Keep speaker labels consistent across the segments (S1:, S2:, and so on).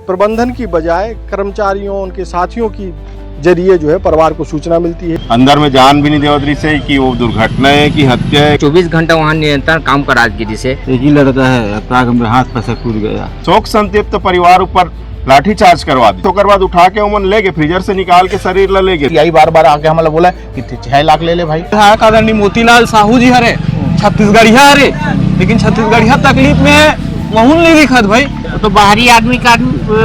S1: प्रबंधन की बजाय कर्मचारियों उनके साथियों की जरिए जो है परिवार को सूचना मिलती है।
S2: अंदर में जान भी नहीं देवतरी से कि वो दुर्घटना है कि हत्या है।
S3: 24 घंटा वहाँ निरंतर काम का राजगिरी से
S4: एक ही लड़का है, मेरे हाथ पैसे कूद गया।
S2: शोक संतप्त परिवार ऊपर लाठी चार्ज करवा दी। तो बाद उठा के उमन ले गए, फ्रीजर से निकाल के शरीर ला ले गए।
S4: यही बार बार आके हमें बोला कि 6 लाख ले ले भाई।
S5: आदरणीय मोतीलाल साहू जी हरे छत्तीसगढ़िया हरे, लेकिन छत्तीसगढ़िया तकलीफ में वहूं नहीं दिखत भाई।
S3: तो बाहरी आदमी का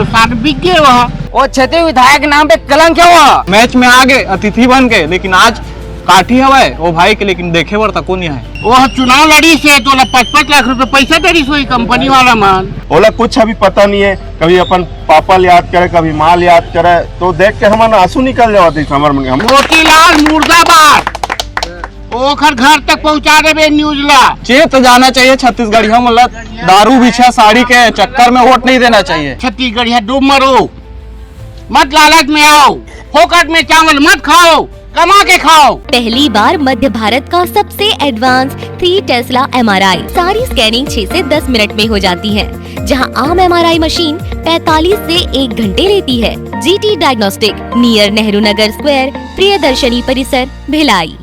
S3: साथ बिक गए वहाँ। और क्षेत्रीय विधायक नाम पे कलंक क्या हुआ?
S5: मैच में आ गए अतिथि बन के, लेकिन आज काठी हवाए वो भाई के, लेकिन देखे बर तक नहीं है।
S3: वो चुनाव लड़ी से तो 5-5 लाख रुपए पैसा दे सोई कंपनी वाला मान।
S2: ओला कुछ अभी पता नहीं है, कभी अपन पापा याद करे, कभी माल याद करे, तो देख के हमारा आंसू निकल जाते समर में।
S3: मोतीलाल मुर्दाबाद ओखर घर तक पहुंचा देवे न्यूज ला।
S5: चेत जाना चाहिए छत्तीसगढ़िया, मतलब दारू बिछा साड़ी के चक्कर में वोट नहीं देना चाहिए।
S3: छत्तीसगढ़िया डूब मरो मत, लालच में आओ, फोकट में चावल मत खाओ, कमा के खाओ।
S6: पहली बार मध्य भारत का सबसे एडवांस 3 टेस्ला MRI। सारी स्कैनिंग 6 से 10 मिनट में हो जाती है, जहां आम MRI मशीन 45 से 1 घंटे लेती है। GT diagnostic, near Nehru Nagar square, Priyadarshini परिसर, भिलाई।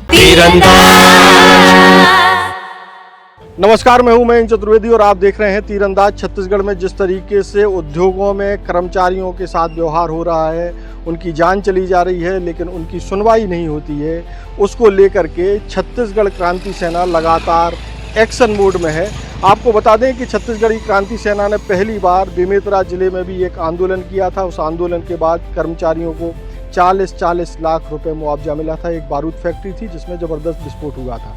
S1: नमस्कार, मैं हूं मयंक चतुर्वेदी और आप देख रहे हैं तीरंदाज। छत्तीसगढ़ में जिस तरीके से उद्योगों में कर्मचारियों के साथ व्यवहार हो रहा है, उनकी जान चली जा रही है लेकिन उनकी सुनवाई नहीं होती है, उसको लेकर के छत्तीसगढ़ क्रांति सेना लगातार एक्शन मोड में है। आपको बता दें कि छत्तीसगढ़ी क्रांति सेना ने पहली बार बेमेतरा जिले में भी एक आंदोलन किया था। उस आंदोलन के बाद कर्मचारियों को 40 लाख रुपए मुआवजा मिला था। एक बारूद फैक्ट्री थी जिसमें ज़बरदस्त विस्फोट हुआ था।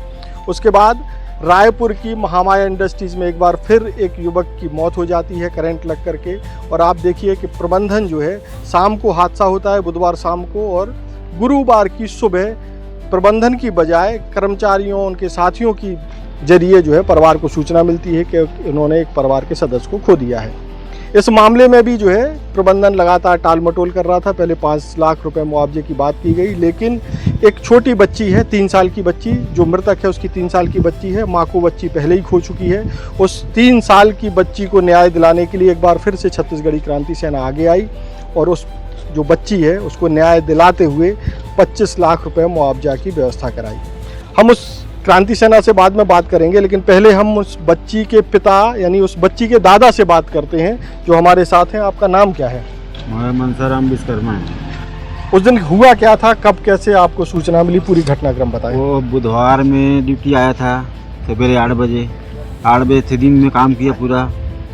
S1: उसके बाद रायपुर की महामाया इंडस्ट्रीज़ में एक बार फिर एक युवक की मौत हो जाती है करंट लग करके। और आप देखिए कि प्रबंधन जो है, शाम को हादसा होता है बुधवार शाम को, और गुरुवार की सुबह प्रबंधन की बजाय कर्मचारियों उनके साथियों की जरिए जो है परिवार को सूचना मिलती है कि इन्होंने एक परिवार के सदस्य को खो दिया है। इस मामले में भी जो है प्रबंधन लगातार टाल मटोल कर रहा था। पहले 5 लाख रुपए मुआवजे की बात की गई, लेकिन एक छोटी बच्ची है, 3 साल की बच्ची, जो मृतक है उसकी 3 साल की बच्ची है। माँ को बच्ची पहले ही खो चुकी है। उस 3 साल की बच्ची को न्याय दिलाने के लिए एक बार फिर से छत्तीसगढ़ी क्रांति सेना आगे आई और उस जो बच्ची है उसको न्याय दिलाते हुए 25 लाख रुपए मुआवजा की व्यवस्था कराई। हम उस क्रांति सेना से बाद में बात करेंगे, लेकिन पहले हम उस बच्ची के पिता यानी उस बच्ची के दादा से बात करते हैं जो हमारे साथ हैं। आपका नाम क्या है?
S4: हमारा मनसाराम विश्वकर्मा है।
S1: उस दिन हुआ क्या था, कब कैसे आपको सूचना मिली, पूरी घटनाक्रम बताएं।
S4: वो बुधवार में ड्यूटी आया था सवेरे 8 बजे से दिन में काम किया पूरा,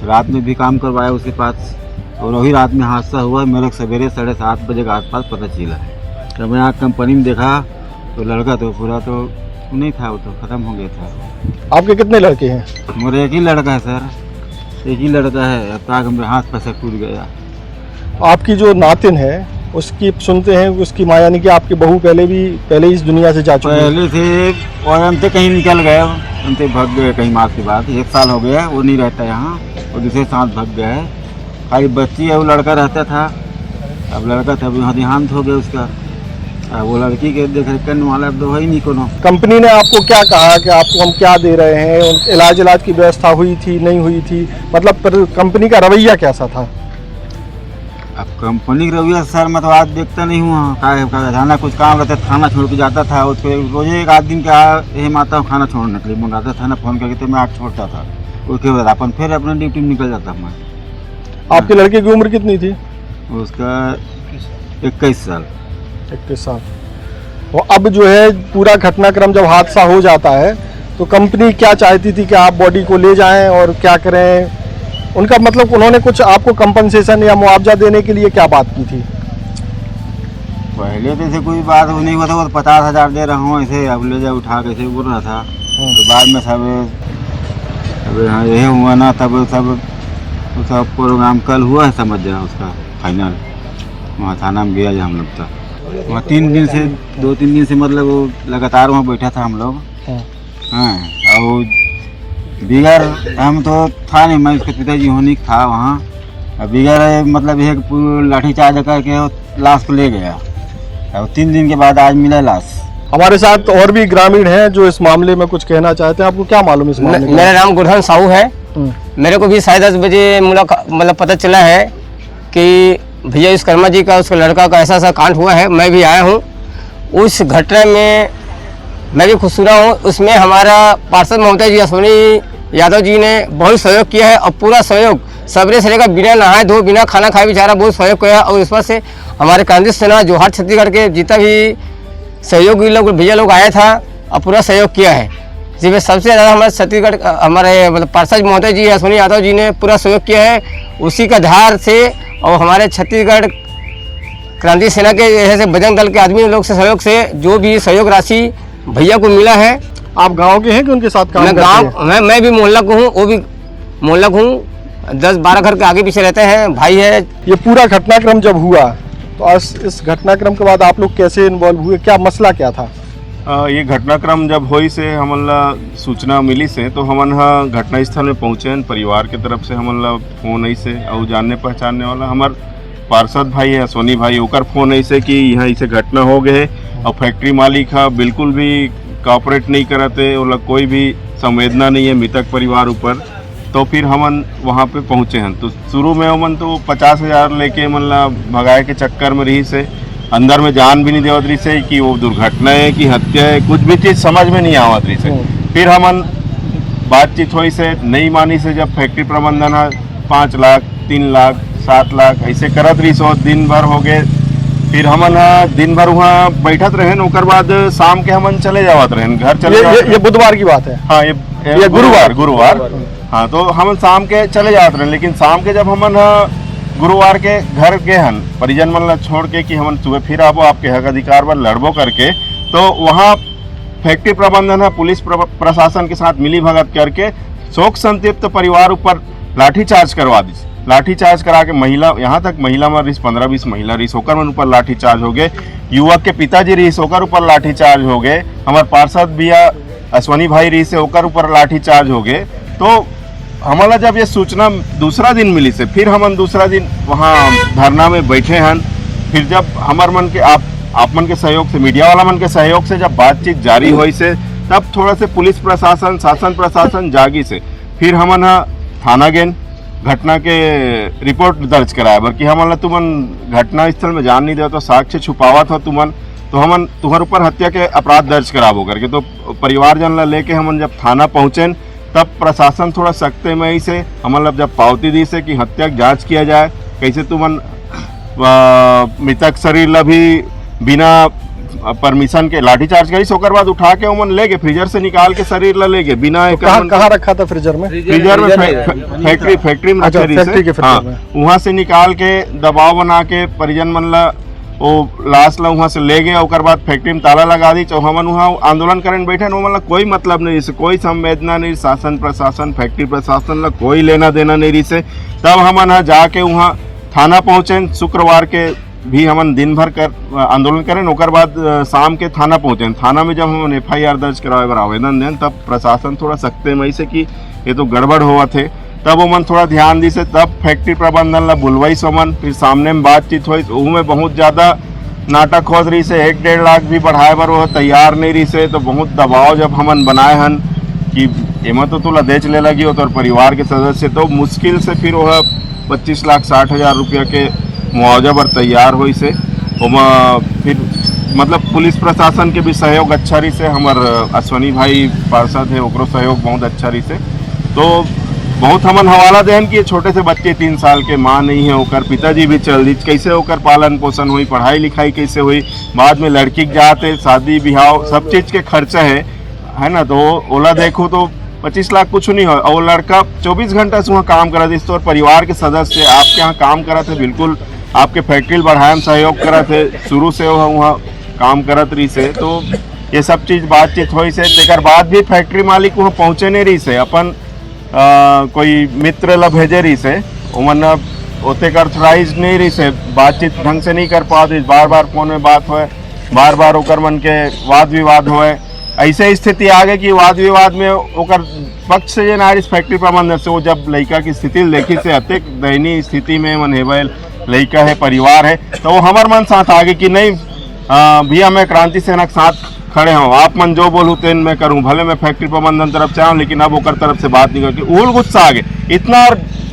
S4: रात में भी काम करवाया उसके पास, और वही रात में हादसा हुआ। मेरे सवेरे 7:30 बजे के आसपास पता चला। जब मैं यहाँ कंपनी में देखा तो लड़का तो पूरा तो नहीं था, वो तो ख़त्म हो गया था।
S1: आपके कितने लड़के हैं?
S4: मेरे एक ही लड़का है सर, एक ही लड़का है। अब मेरे हाथ पैसे कूद गया।
S1: आपकी जो नातिन है उसकी सुनते हैं उसकी माँ यानी कि आपकी बहू पहले इस दुनिया से जा चुकी है।
S4: पहले से और हमसे कहीं निकल गए, हमसे भाग गए कहीं मास के बाद। 1 साल हो गया वो नहीं रहता यहाँ, और दूसरे साथ भाग गया है। खाली बच्ची है, वो लड़का रहता था। अब लड़का था यहाँ देहांत हो गया उसका। वो लड़की के देख रेख करने वाला अब तो है ही नहीं कोनो।
S1: कंपनी ने आपको क्या कहा कि आपको हम क्या दे रहे हैं? इलाज की व्यवस्था हुई थी, नहीं हुई थी? मतलब कंपनी का रवैया कैसा था?
S4: अब कंपनी का रवैया सर मैं तो आज देखता नहीं हूँ। थाना कुछ काम रहता था, खाना छोड़ के जाता था। उसको रोज एक आध दिन क्या आता हूँ खाना छोड़ने के लिए मंगाता था ना, फ़ोन करके तो मैं आग छोड़ता था। उसके बाद अपन फिर अपने ड्यूटी में निकल जाता मैं।
S1: आपके लड़के की उम्र कितनी थी?
S4: उसका 21 साल।
S1: 21 साल। तो अब जो है पूरा घटनाक्रम जब हादसा हो जाता है तो कंपनी क्या चाहती थी कि आप बॉडी को ले जाएं और क्या करें? उनका मतलब उन्होंने कुछ आपको कंपनसेशन या मुआवजा देने के लिए क्या बात की थी?
S4: पहले तो ऐसे कोई बात नहीं हुआ था, वो 50,000 दे रहा हूँ ऐसे, अब ले जाए उठा के ऐसे बोल रहा था। तो बाद में सब यही हुआ ना, तब सब प्रोग्राम कल हुआ है, समझ जाए उसका फाइनल। वहाँ थाना में गया हम लोग था। वहाँ 2-3 दिन से मतलब वो लगातार वहाँ बैठा था हम लोग। हाँ, और बिगड़ हम तो था नहीं, मैं उसके पिताजी होने था वहाँ। बिगड़ मतलब एक पूरी लाठी चार्ज करके लाश को ले गया, और 3 दिन के बाद आज मिला लाश।
S1: हमारे साथ और भी ग्रामीण हैं जो इस मामले में कुछ कहना चाहते हैं। आपको क्या मालूम इस मामले में?
S3: मेरा नाम गुरहन साहू है। मेरे को भी 10:30 बजे मतलब पता चला है
S7: कि भैया विश्वकर्मा जी का उसका लड़का का ऐसा कांड हुआ है, मैं भी आया हूँ उस घटना में, मैं भी खुश हुआ हूँ। उसमें हमारा पार्षद महोदय जी अश्विनी यादव जी ने बहुत सहयोग किया है और पूरा सहयोग सबरे से लेकर बिना नहाए धो बिना खाना खाए बेचारा बहुत सहयोग किया। और इस पर से हमारे क्रांति सेना जोहार छत्तीसगढ़ के जितना भी सहयोगी लोग भैया लोग आया था और पूरा सहयोग किया है, जिसमें सबसे ज़्यादा हमारे छत्तीसगढ़ हमारे मतलब पार्षद महोदय जी अश्विनी यादव जी ने पूरा सहयोग किया है। उसी का आधार से और हमारे छत्तीसगढ़ क्रांति सेना के ऐसे बजरंग दल के आदमी लोग से सहयोग से जो भी सहयोग राशि भैया को मिला है।
S1: आप गांव के हैं कि उनके साथ काम करते हैं?
S7: मैं भी मोहल्ला को हूँ, वो भी मोहल्ला को हूँ, 10-12 घर के आगे पीछे रहते हैं, भाई है।
S1: ये पूरा घटनाक्रम जब हुआ तो इस घटनाक्रम के बाद आप लोग कैसे इन्वॉल्व हुए, क्या मसला क्या था?
S2: ये घटनाक्रम जब हुई से हमला सूचना मिली से तो हमन घटना स्थल में पहुँचे। परिवार के तरफ से हमला फोन ऐसे और जानने पहचानने वाला हमार पार्षद भाई है सोनी भाई, ओकर फोन ऐसे कि यहाँ ऐसे घटना हो गए और फैक्ट्री मालिक बिल्कुल भी कॉपरेट नहीं करते, वो लोग कोई भी संवेदना नहीं है मृतक परिवार ऊपर। तो फिर हमन वहाँ पे पहुँचे हैं। तो शुरू में हमन तो 50,000 लेके मतलब भगाए के चक्कर में रही से, अंदर में जान भी नहीं देवत रही से कि वो दुर्घटना है कि हत्या है, कुछ भी चीज़ समझ में नहीं आवत रही से। फिर हमन बातचीत हुई से नहीं मानी से, जब फैक्ट्री प्रबंधन 5 लाख 3 लाख 7 लाख ऐसे करत रही सो, दिन भर हो गए। फिर हमन दिन भर वहाँ बैठत रहे, ओकर बाद शाम के हमन चले जावत रहे घर चले।
S1: ये बुधवार की बात है?
S2: हाँ, ये गुरुवार। हाँ, तो हम शाम के चले जाते रहे, लेकिन शाम के जब हमन गुरुवार के घर गए हन परिजन मन छोड़ के कि हम सुबह फिर आबो आपके हक अधिकार पर लड़बो करके, तो वहाँ फैक्ट्री प्रबंधन पुलिस प्रशासन के साथ मिली भगत करके शोक संतप्त परिवार ऊपर लाठीचार्ज करवा दी। लाठीचार्ज करा के महिला, यहाँ तक महिला में रही 15-20 महिला रही, होकर मन ऊपर लाठीचार्ज हो गए। युवक के पिताजी रही होकर ऊपर लाठीचार्ज हो गए। हमारे पार्षद भैया अश्विनी भाई रही से होकर ऊपर लाठीचार्ज हो गए। तो हमारा जब ये सूचना दूसरा दिन मिली से, फिर हम दूसरा दिन वहाँ धरना में बैठे हैं। फिर जब हमार मन के आप मन के सहयोग से, मीडिया वाला मन के सहयोग से जब बातचीत जारी हुई से, तब थोड़ा से पुलिस प्रशासन शासन प्रशासन जागी से फिर हमन थाना गए, घटना के रिपोर्ट दर्ज कराया। बल्कि हमन तुमन घटना स्थल में जान नहीं दे तो साक्ष्य छुपावत हो तुमन, तो हमन तुम्हारे ऊपर हत्या के अपराध दर्ज कराबो करके। तो परिवारजन ला लेके हमन जब थाना पहुँचे, तब प्रशासन थोड़ा सख्ते में ही से हमन जब पावती दी से कि हत्या की जांच किया जाए, कैसे तुमन मृतक शरीर ला भी बिना परमिशन के लाठीचार्ज करी, ओकर बाद उठा के उमन ले गए, फ्रीजर से निकाल के शरीर ला ले गए बिना।
S1: कहाँ रखा था फ्रीजर में?
S2: फ्रीजर में फैक्ट्री में रखे रही से। हाँ, वहाँ से निकाल के दबाव बना के परिजन मन ला वो लाश ला वहाँ से ले गए। और बाद फैक्ट्री में ताला लगा दी। हमन वहाँ आंदोलन करने बैठे, मतलब कोई मतलब नहीं से, कोई संवेदना नहीं, शासन प्रशासन फैक्ट्री प्रशासन ला कोई लेना देना नहीं रही से। तब हमन जाके वहाँ थाना पहुँचे। शुक्रवार के भी हमन दिन भर कर आंदोलन करें। ओकर बाद शाम के थाना पहुँचे। थाना में जब हम FIR दर्ज करावे बर आवेदन दें, तब प्रशासन थोड़ा सख्ते मई से कि ये तो गड़बड़ हुआ थे। तब वो मन थोड़ा ध्यान दी से, तब फैक्ट्री प्रबंधन ला बुलवाई सोमन। फिर सामने में बातचीत हुई, उसमें बहुत ज़्यादा नाटक हो रही से, 1-1.5 लाख भी बढ़ाए बर वो तैयार नहीं रही से। तो बहुत दबाव जब हमन बनाए हन कि एमा तो तुला बेच ले लगी हो तो परिवार के सदस्य, तो मुश्किल से फिर वह 25,60,000 रुपया के मुआवजा पर तैयार हुई से। फिर मतलब पुलिस प्रशासन के भी सहयोग अच्छा रही से, हमार अश्विनी भाई पार्षद है ओकरो सहयोग बहुत अच्छा रही से। तो बहुत हमन हवाला देहन कि छोटे से बच्चे 3 साल के माँ नहीं है, ओकर पिताजी भी चल दी, कैसे ओकर पालन पोषण हुई, पढ़ाई लिखाई कैसे हुई, बाद में लड़की के जाते शादी ब्याह सब चीज़ के खर्चा है ना। तो ओला देखो तो 25 लाख कुछ नहीं हो, और लड़का 24 घंटा से वहाँ काम करा दी। तो परिवार के सदस्य आपके यहाँ काम करा थे, बिल्कुल आपके फैक्ट्री बढ़ाए में सहयोग करा थे, शुरू से वहाँ काम करत रही से। तो ये सब चीज़ बातचीत हुई से। तेकर बाद भी फैक्ट्री मालिक वहाँ पहुँचे नहीं रही से, अपन कोई मित्र ला भेजे रही से, उमन ओते अर्थराइज नहीं रही से, बातचीत ढंग से नहीं कर पाती, बार बार फोन में बात हुए, बार बार ओकर मन के वाद विवाद हुए। ऐसे स्थिति आ गई कि वाद विवाद में ओकर पक्ष से जे नारिश फैक्ट्री प्रबंधन से, वो जब लड़का की स्थिति देखी से अत्यंत दयनीय स्थिति में मन हेबल लड़का है परिवार है, तो वो हमार मन साथ आ गए कि नहीं भैया मैं क्रांति सेना के साथ खड़े हूँ, आप मन जो बोलूँ तेन मैं करूँ, भले मैं फैक्ट्री प्रबंधन तरफ से आऊँ, लेकिन अब ओकर तरफ से बात नहीं करती। उल गुस्सा आ गए, इतना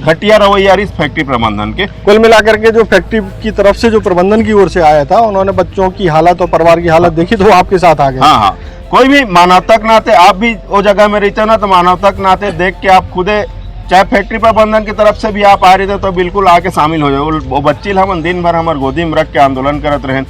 S2: घटिया रवैया रही फैक्ट्री प्रबंधन के।
S1: कुल मिलाकर के जो फैक्ट्री की तरफ से जो प्रबंधन की ओर से आया था, उन्होंने बच्चों की हालत और परिवार की हालत देखी तो वो आपके साथ आ गए।
S2: हाँ हाँ, कोई भी मानवता के नाते, आप भी वो जगह में रहते हो ना, तो मानवता के नाते देख के आप खुदे, चाहे फैक्ट्री प्रबंधन की तरफ से भी आप आ रहे थे तो बिल्कुल आके शामिल हो जाओ। वो बच्ची हम दिन भर हमारे गोदी में रख के आंदोलन करत रहे।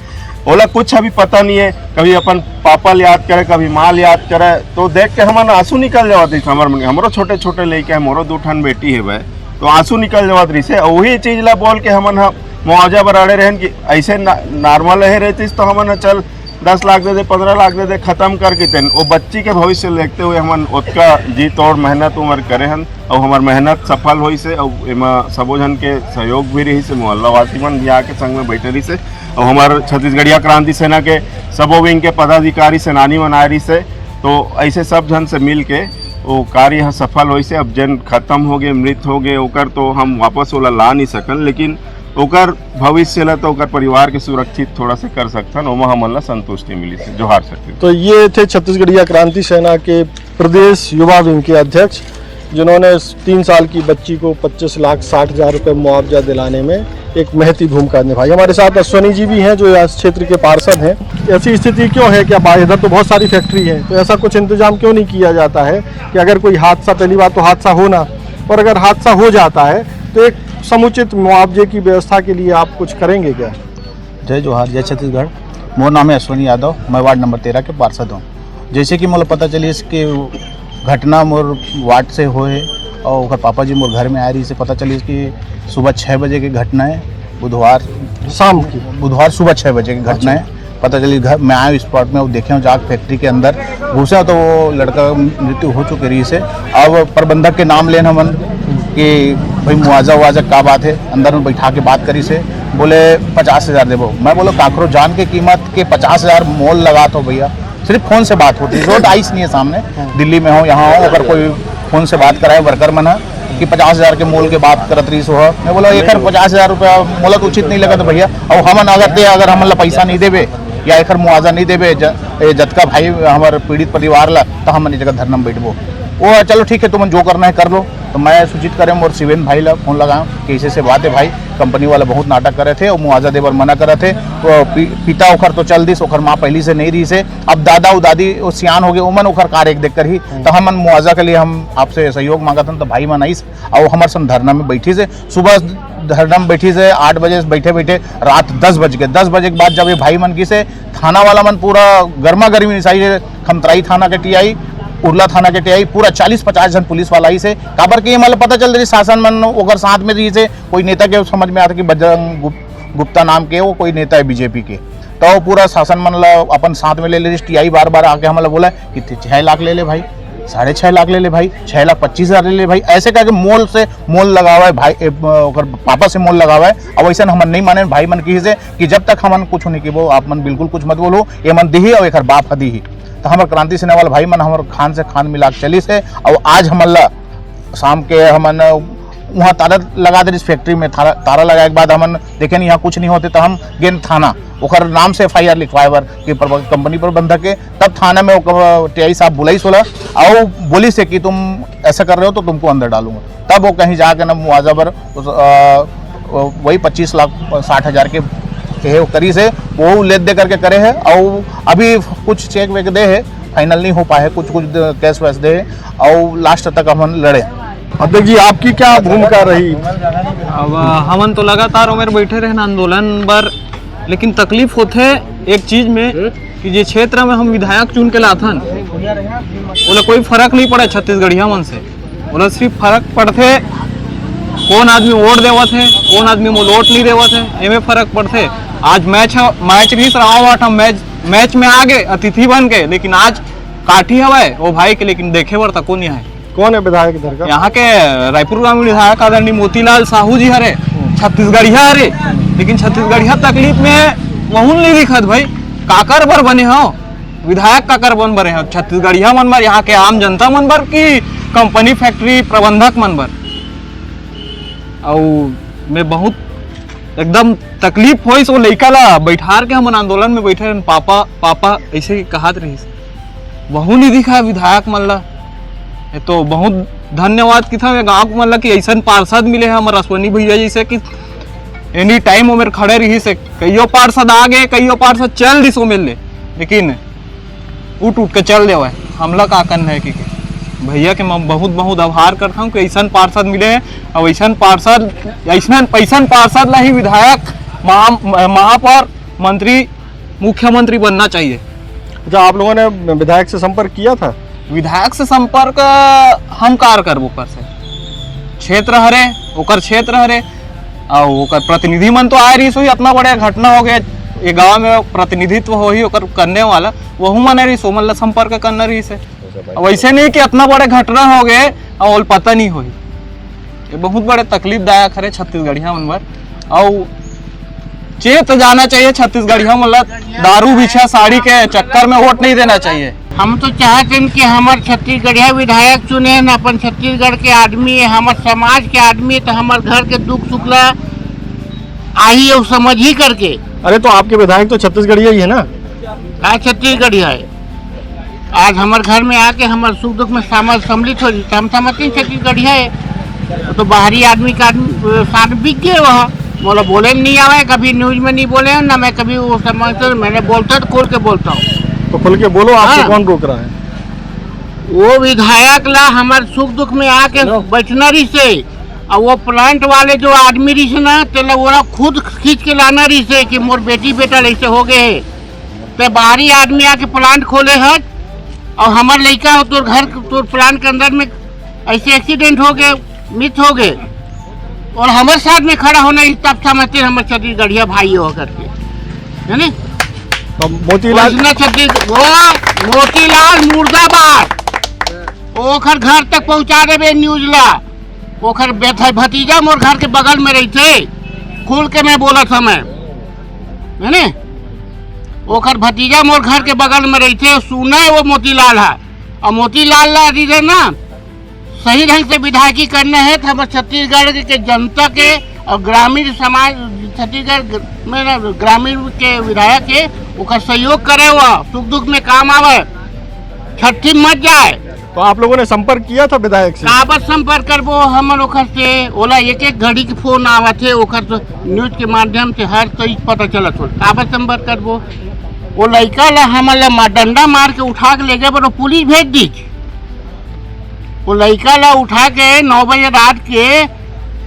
S2: बोला कुछ अभी पता नहीं है, कभी अपन पापा याद करे, कभी माँ याद करे, तो देख के हमारे आंसू निकल जाते हमारो छोटे छोटे लेके, मोरो 2 ठन बेटी है भाई, तो आंसू निकल जावत रही से। वही चीज ला बोल के हमन मुआवजा बराड़े रहन कि ऐसे नॉर्मल रहे रहती तो हमन चल 10 लाख दे दे, 15 लाख दे दे, खत्म करके तेन वो बच्ची के भविष्य देखते हुए हमन उसका जी तोड़ मेहनत उमर करे हन, और हमार मेहनत सफल हुई से, और एमा सबो जन के सहयोग भी रही से, मोहल्ला वासी मन भी आके संग में बैठे रही से, और हमार छत्तीसगढ़िया क्रांति सेना के सबो विंग के पदाधिकारी सेनानी मन आए रही से। तो ऐसे सब जन से मिल के वो कार्य यहाँ सफल हो से। अब जन खत्म हो गए, मृत हो गए, ओकर तो हम वापस ओला ला नहीं सकन, लेकिन ओकर भविष्य ला तो ओकर परिवार के सुरक्षित थोड़ा से कर सकथन, ओमा हमन ला संतुष्टि मिली से, जोहार सकते।
S1: तो ये थे छत्तीसगढ़िया क्रांति सेना के प्रदेश युवा विंग के अध्यक्ष, जिन्होंने 3 साल की बच्ची को 25,60,000 रुपये मुआवजा दिलाने में एक महती भूमिका निभाई। हमारे साथ अश्वनी जी भी हैं, जो इस क्षेत्र के पार्षद हैं। ऐसी स्थिति क्यों है कि अब इधर तो बहुत सारी फैक्ट्री है, तो ऐसा कुछ इंतजाम क्यों नहीं किया जाता है कि अगर कोई हादसा, पहली बात तो हादसा होना, और अगर हादसा हो जाता है तो एक समुचित मुआवजे की व्यवस्था के लिए आप कुछ करेंगे क्या?
S8: जय जोहार, जय छत्तीसगढ़। मोर नाम है अश्वनी यादव, मैं वार्ड नंबर 13 के पार्षद हूँ। जैसे कि मोला पता चली इसके घटना मोर वार्ड से होए, और ओकर पापा जी मोर घर में आ रही से पता चली कि सुबह 6 बजे की घटना है, बुधवार शाम की, बुधवार सुबह 6 बजे की घटना है। पता चली घर मैं आया स्पॉट में, वो देखे जाके फैक्ट्री के अंदर घुसा तो वो लड़का मृत्यु हो चुकी रही से। अब प्रबंधक के नाम लेना मन कि भाई मुआवजा उवाजा का बात है, अंदर में बैठा के बात करी से, बोले 50,000 देवो। मैं बोलो काकरो जान के कीमत के 50,000 मोल लगा तो भैया, सिर्फ फोन से बात होती है, रोड आइस नहीं है सामने, दिल्ली में हो यहाँ हो, अगर कोई फोन से बात कराए वर्कर मन है कि 50,000 के मोल के बात करत रही सो। मैं बोला एक 50,000 रुपया मोला तो उचित नहीं लगा तो भैया, और हमन अगर हमन ला पैसा नहीं देवे या एक मुआवजा नहीं देवे जतका भाई हमारे पीड़ित परिवार ला, तो हमन जगह धरना में बैठबो। वो चलो ठीक है, तुम जो करना है कर लो। तो मैं सूचित करें और शिवेन भाई ला फोन लगाऊँ कि ऐसे बात है भाई, कंपनी वाला बहुत नाटक करे थे और मुआवजा देवर मना करे थे। तो पिता ओखर तो चल दिस, ओखर माँ पहली से नहीं रही से, अब दादा और दादी सियान हो गए, उमन ओखर कार एक देख कर ही, तो हमन मुआवजा के लिए हम आपसे सहयोग मांगा था। तो भाई मन आईस और हमारे संग धरना में बैठी से, सुबह धरना में बैठी से 8 बजे बैठे बैठे रात 10 बज गए। 10 बजे के बाद जब ये भाई मन की से थाना वाला मन पूरा गर्मा गर्मी निशाई, खमतराई थाना के टीआई, उर्ला थाना के टीआई, पूरा 40-50 जन पुलिस वाला ही से काबर के मतलब पता चल रही शासन मन ओकर साथ में रही से। कोई नेता के समझ में आता कि बजरंग गुप्ता नाम के वो कोई नेता है बीजेपी के, तो पूरा शासन मन ला अपन साथ में ले ले। टीआई बार बार आके हमारा बोला कि 6 लाख ले ले भाई, 6.5 लाख ले ले भाई, 6,25,000 ले ले भाई, ऐसे करके मोल से मोल लगावा है भाई, पापा से मोल लगावा है। अब वैसा हमन नहीं माने भाई मन की से कि जब तक हमन कुछ नहीं की आप मन बिल्कुल कुछ मत बोलो, ये मन दी और एक बाप हदी ही। तो हमारे क्रांति सेना वाला भाई मन हमारे खान से खान मिला के चली से। और आज हमला शाम के हमन वहाँ ताला लगा दे इस फैक्ट्री में, ताला लगाए के बाद हमन देखे नहीं यहाँ कुछ नहीं होते, तो हम गेन थाना ओकर नाम से FIR लिखवाए बर कि कंपनी प्रबंधक के। तब थाना में टीआई साहब बुलाई सोला और बोली से कि तुम ऐसा कर रहे हो तो तुमको अंदर डालूंगा। तब वो कहीं जाके ना मुआवजा पर वही 25,60,000 के वो करी से वो ले दे करके करे है। और अभी कुछ चेक वेक दे है, फाइनल नहीं हो पाए, कुछ कैश वैस दे है, और लास्ट तक हम लड़े।
S1: अध्यक्ष जी, आपकी क्या भूमिका रही?
S5: अब हमन तो लगातार उमेर बैठे रहे आंदोलन पर, लेकिन तकलीफ होते एक चीज में कि जे क्षेत्र में हम विधायक चुन के लाथन बोला कोई फर्क नहीं पड़े छत्तीसगढ़िया मन से, बोला सिर्फ फर्क पड़ते कौन आदमी वोट देवत है, कौन आदमी वोट नहीं देवत है, एमे फर्क पड़ते। आज मैच नहीं रहा, मैच में आ गए अतिथि बन गए, लेकिन आज काठी हवाए वो भाई के, लेकिन देखे बर तक नहीं है।
S1: कौन है विधायक इधर का?
S5: यहाँ के रायपुर ग्रामीण विधायक आदरणीय मोतीलाल साहू जी हरे, छत्तीसगढ़िया हरे, लेकिन छत्तीसगढ़िया तकलीफ में वहून नहीं दिखत भाई। काकर बर बने हो विधायक, काकर बन बने हो छत्तीसगढ़िया मन बर, यहाँ के आम जनता मन बर की कंपनी फैक्ट्री प्रबंधक मन बर। और मैं बहुत एकदम तकलीफ होई सो लइका ला बैठार के हम आंदोलन में बैठे रहन, पापा ऐसे कहत रही, वहू नहीं दिखा विधायक मन ला। तो बहुत धन्यवाद कि था मैं गाँव को मतलब कि ऐसा पार्षद मिले हैं हमारे अश्वनी भैया जैसे कि एनी टाइम वो मेरे खड़े रही से कईयों पार्षद आ गए कईयों पार्षद चल दी सो मिल ले लेकिन उठ के चल दे हमला का करना है कि भैया के मैं बहुत बहुत आभार करता हूँ कि ऐसा पार्षद मिले हैं और ऐसा पार्षद ला ही विधायक महापौर मंत्री मुख्यमंत्री बनना चाहिए।
S1: अच्छा, आप लोगों ने विधायक से संपर्क किया था?
S5: विधायक से संपर्क हम कार करबो कर से क्षेत्र हरे ओकर क्षेत्र हरे और ओकर प्रतिनिधि मन तो आए रही सो इतना बड़ा घटना हो गया ये गांव में प्रतिनिधित्व हो ही ओकर करने वाला वहू मन रही सो मन संपर्क करना रही से वैसे नहीं कि इतना बड़े घटना हो गए और पता नहीं हो ये बहुत बड़े तकलीफदायक है छत्तीसगढ़िया मन पर और चेत जाना चाहिए छत्तीसगढ़िया मतलब दारू बिछा साड़ी के चक्कर में वोट नहीं देना चाहिए।
S3: हम तो चाहते हैं कि हमारे छत्तीसगढ़िया विधायक चुने हैं अपन छत्तीसगढ़ के आदमी है हमारे समाज के आदमी तो हमारे घर के दुख सुख ला आई और समझ ही करके।
S1: अरे तो आपके विधायक तो छत्तीसगढ़िया ही है ना?
S3: क्या छत्तीसगढ़िया है? आज हमारे घर में आके हमारे सुख दुख में सम्मिलित हो जाते हम समझते हैं छत्तीसगढ़िया है तो बाहरी आदमी का साथ बिक गए वहाँ बोला बोले नहीं आवे कभी न्यूज में नहीं बोले ना मैं कभी वो समझते मैंने बोलता तो खोल के बोलता हूँ
S1: तो खुल के बोलो आपसे कौन रोक रहा है?
S3: वो विधायक ला हमारे सुख दुख में आके बैठना रही से और वो प्लांट वाले जो आदमी रही से ना तो वो खुद खींच के लाना रही से कि मोर बेटी बेटा ऐसे हो गए है तो बाहरी आदमी आके प्लांट खोले है और हमारे लड़का तो घर तो प्लांट के अंदर में ऐसे एक्सीडेंट हो गए मिस हो गए और हमारे साथ में खड़ा होना तब समझते हमारे छत्तीसगढ़िया भाई हो करके है ना।
S1: तो मोतीलाल
S3: मोतीलाल मुर्दाबाद ओखर घर तक पहुंचा देवे न्यूज ला ओखर भतीजा मोर घर के बगल में रही थे खुल के मैं बोला था मैं है ना ओखर भतीजा मोर घर के बगल में रही थे सुना है वो मोतीलाल है और मोतीलाल ला दी ना सही ढंग से विधायकी करना है तो हमारे छत्तीसगढ़ के जनता के और ग्रामीण समाज छत्तीसगढ़ में ग्रामीण के विधायक के उसका सहयोग करे हुआ सुख दुख में काम आवे छठी मत जाए।
S1: तो आप लोगों ने संपर्क किया था विधायक से?
S3: काबर संपर्क करबो हम ओखर से ओला एक घड़ी के फोन आवा थे ओखर तो न्यूज के माध्यम से हर चीज पता चलत हो काबर संपर्क करबो वो लड़का ला हमारे डंडा मार के उठा के ले गए पर पुलिस भेज दी वो लड़का ला उठा के 9 बजे रात के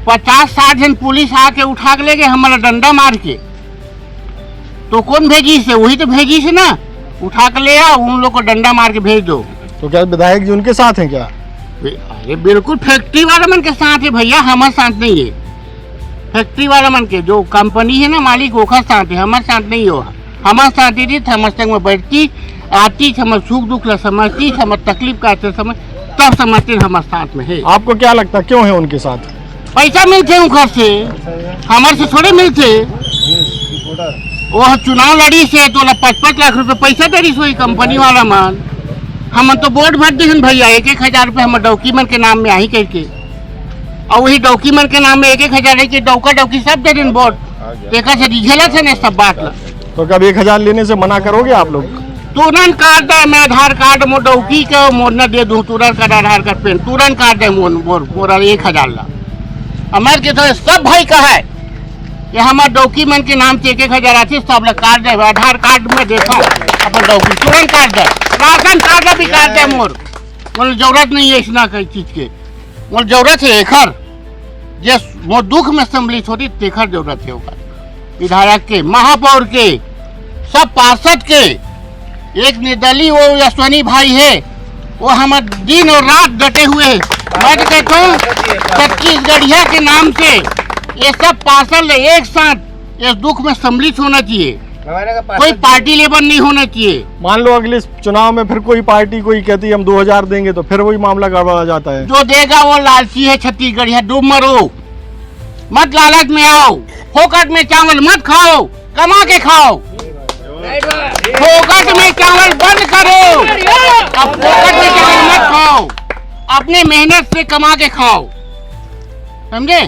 S3: 50-60 जन पुलिस आके उठा के ले गए हमारा डंडा मार के तो कौन भेजी से वही तो भेजी से ना उठा के ले आओ उन लोग को डंडा मार के भेज दो।
S1: तो क्या विधायक जी उनके साथ हैं क्या?
S3: अरे बिल्कुल फैक्ट्री वाला मन के साथ है भैया हमारे साथ नहीं है फैक्ट्री वाला मन के जो कंपनी है ना मालिक ओखर साथ है हमारे साथ नहीं हो हमारे साथ ही हमारे संग में बैठती आती हमारे सुख दुख ला समझती हमारे तकलीफ का समझ तब समझते हमारे साथ में है।
S1: आपको क्या लगता है क्यों है उनके साथ?
S3: पैसा मिलते उनकर से हमारे से थोड़े मिलते वो चुनाव लड़ी से तो 5-5 लाख रुपए पैसा दे रही कंपनी वाला मान हम तो वोट भर दी भैया 1-1 रुपये हमारे डॉक्यूमेंट के नाम में आई करके और वही डॉक्यूमेंट के नाम में 1-1 की डौकी सब दे दिन वोट एक से रिझेला से सब बात ला।
S1: तो कब 1000 लेने से मना करोगे आप लोग?
S3: तुरंत काट दे मैं आधार कार्ड मोर डौकी के मोर न दे दूँ तुरंत कार्ड आधार कार्ड पेन तुरंत काट दे मोर 1000 ला हमारे के तो सब भाई का है ये हमारे डॉक्यूमेंट के नाम से 1-1 आती सब लोग काट दे आधार कार्ड में देखो अपन डॉक्यूमेंट तुरंत काट दे राशन कार्ड भी काट दे मोर जरूरत नहीं है इसना कई चीज के मोर जरूरत है एखर जे मोर दुख में सम्मिलित होती तेखर जरूरत है विधायक के महापौर के सब पार्षद के एक निर्दलीय वो अश्वनी भाई है वो हमारे दिन और रात डटे हुए हैं मैं कहता हूँ छत्तीसगढ़िया के नाम से ये सब पार्षद एक साथ इस दुख में सम्मिलित होना चाहिए कोई पार्टी लेवल नहीं होना चाहिए।
S1: मान लो अगले चुनाव में फिर कोई पार्टी कोई कहती है हम 2000 देंगे तो फिर वही मामला गड़बड़ा जाता है।
S3: जो देगा वो लालची है छत्तीसगढ़िया डूब मरो मत लालच में आओ फोकट में चावल मत खाओ कमा के खाओ फोकट में चावल बंद करो अब फोकट में चावल मत खाओ अपने मेहनत से कमा के खाओ समझे।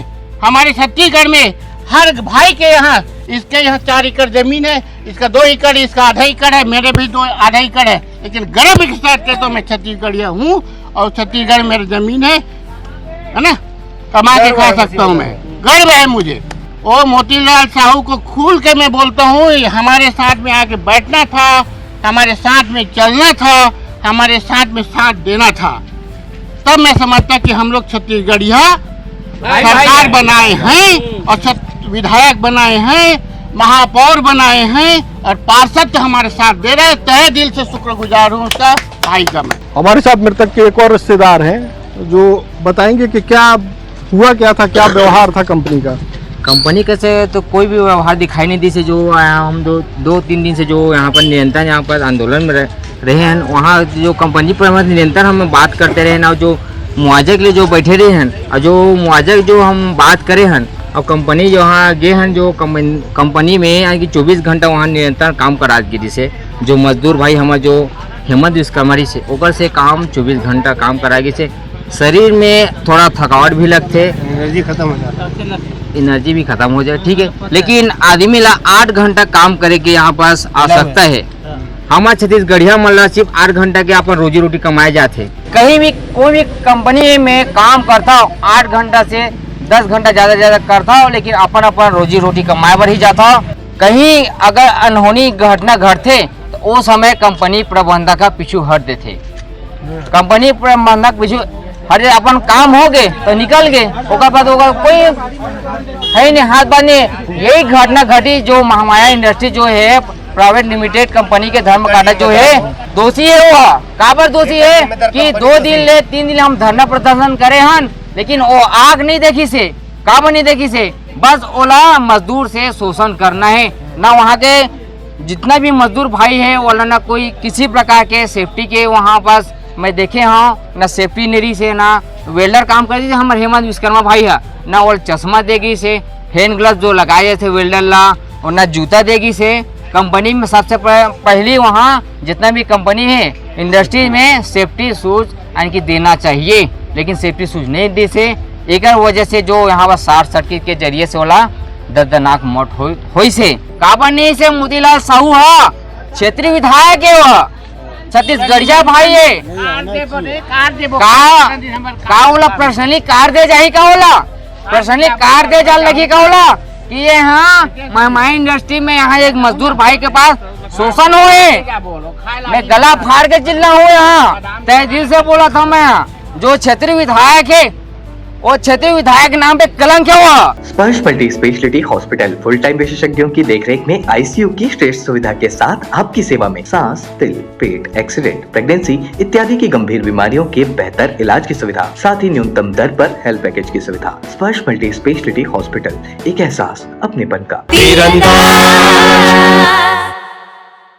S3: हमारे छत्तीसगढ़ में हर भाई के यहाँ इसके यहाँ 4 एकड़ जमीन है इसका 2 एकड़ इसका आधा एकड़ है मेरे भी 2 आधा एकड़ है लेकिन गर्व के साथ कहता हूँ मैं छत्तीसगढ़िया हूँ और छत्तीसगढ़ मेरी जमीन है है ना, कमा के खा सकता हूँ मैं, गर्व है मुझे। और मोतीलाल साहू को खुल के मैं बोलता हूँ, हमारे साथ में आके बैठना था, हमारे साथ में चलना था, हमारे साथ में साथ देना था, तब मैं समझता कि हम लोग छत्तीसगढ़िया सरकार बनाए हैं और विधायक बनाए हैं, महापौर बनाए हैं और पार्षद हमारे साथ दे रहे हैं। तहे दिल से शुक्रगुजार हूँ उसका भाई का मैं।
S1: हमारे साथ मृतक के एक और रिश्तेदार हैं जो बताएंगे कि क्या हुआ, क्या था, क्या व्यवहार था कंपनी का।
S9: कंपनी का से तो कोई भी व्यवहार दिखाई नहीं दी से जो हम दो तीन दिन से जो यहाँ पर निरंतर यहाँ पर आंदोलन में रहे हैं, वहाँ जो कंपनी पर निरंतर हम बात करते रहे ना, जो मुआवजे के लिए जो बैठे रहे हैं और जो मुआवजे जो हम बात करे हैं और कंपनी जो वहाँ गए हैं, जो कंपनी में यानी कि 24 घंटा वहाँ निरंतर काम करा के जिसे जो मजदूर भाई हमारे जो हेमंत विश्वकर्मा से ओकर से काम 24 घंटा काम कराएगी से शरीर में थोड़ा थकावट भी लगते, एनर्जी भी खत्म हो जाए, ठीक है, लेकिन आदमी ला 8 घंटा काम करे के यहाँ पास आवश्यकता है। हमारे छत्तीसगढ़िया मतलब सिर्फ 8 घंटा के अपन रोजी रोटी कमाए जाते। कहीं भी कोई भी कंपनी में काम करता हो 8 घंटा से 10 घंटा ज़्यादा करता हो, लेकिन अपन रोजी रोटी कमाए पर ही जाता हो। कहीं अगर अनहोनी घटना घटते तो वो समय कंपनी प्रबंधक का पीछू हट देते, कंपनी प्रबंधक पीछू हट जाए, अपन काम हो गए तो निकल गए, ओकर बाद कोई है नहीं, हाथ बांधे। यही घटना घटी जो महामाया इंडस्ट्री जो है प्राइवेट लिमिटेड कंपनी के धर्म काटा जो है दोषी है, वो काबर दोषी है कि 2 दिन ले 3 दिन हम धरना प्रदर्शन करे हन, लेकिन वो आग नहीं देखी से, काबर नहीं देखी से, बस ओला मजदूर से शोषण करना है ना। वहाँ के जितना भी मजदूर भाई है ओला ना कोई किसी प्रकार के सेफ्टी के वहाँ पास मैं देखे हाँ ना सेफ्टी नेरी से, ना वेल्डर काम करती थी हमारे हेमंत विश्वकर्मा भाई है, ना वो चश्मा देगी से, हैंड ग्लव्स जो लगाए थे वेल्डर ला, और ना जूता देगी से। कंपनी में सबसे पहली वहाँ जितना भी कंपनी है इंडस्ट्री में सेफ्टी शूज यानी कि देना चाहिए, लेकिन सेफ्टी शूज नहीं दी से, एक वजह से जो यहाँ पर शॉर्ट सर्किट के जरिए से वाला दर्दनाक मौत हुई से। काबर नहीं से मोतीलाल साहू है क्षेत्रीय विधायक है, वह छत्तीसगढ़िया भाई है, का बोला पर्सनली कार दे जाही, का बोला पर्सनली कार दे जा लगी, का बोला कि ये हाँ महामाया इंडस्ट्री में यहाँ एक मजदूर भाई के पास शोषण हुए, मैं गला फाड़ के चिल्ला हुए यहाँ, तय दिल से बोला था मैं। जो क्षेत्रीय विधायक है वो क्षेत्रीय विधायक नाम पे कलंक है। वो
S10: स्पर्श multi speciality hospital full time विशेषज्ञों की देखरेख में आईसीयू की श्रेष्ठ सुविधा के साथ आपकी सेवा में सांस, दिल, पेट, एक्सीडेंट, प्रेगनेंसी इत्यादि की गंभीर बीमारियों के बेहतर इलाज की सुविधा, साथ ही न्यूनतम दर पर हेल्थ पैकेज की सुविधा। स्पर्श मल्टी स्पेशलिटी हॉस्पिटल, एक एहसास अपनेपन का।